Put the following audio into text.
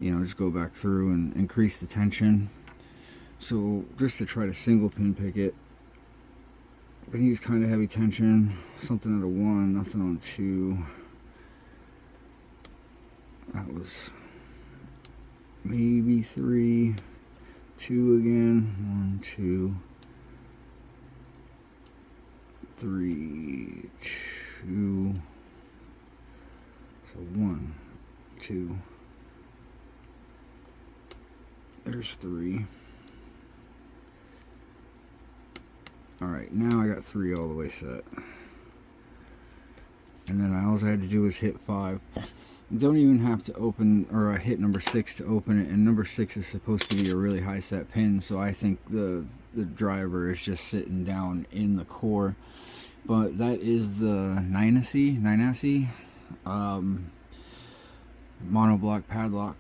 you know, just go back through and increase the tension. So just to try to single pin pick it, I'm gonna use kind of heavy tension, something at a 1, nothing on 2. That was maybe 3, 2 again, 1, 2, 3, 2. So 1, 2. There's 3. Alright, now I got 3 all the way set. And then all I had to do was hit 5. You don't even have to open, or hit number 6 to open it, and number 6 is supposed to be a really high set pin, so I think the driver is just sitting down in the core. But that is the nineaccy monoblock padlock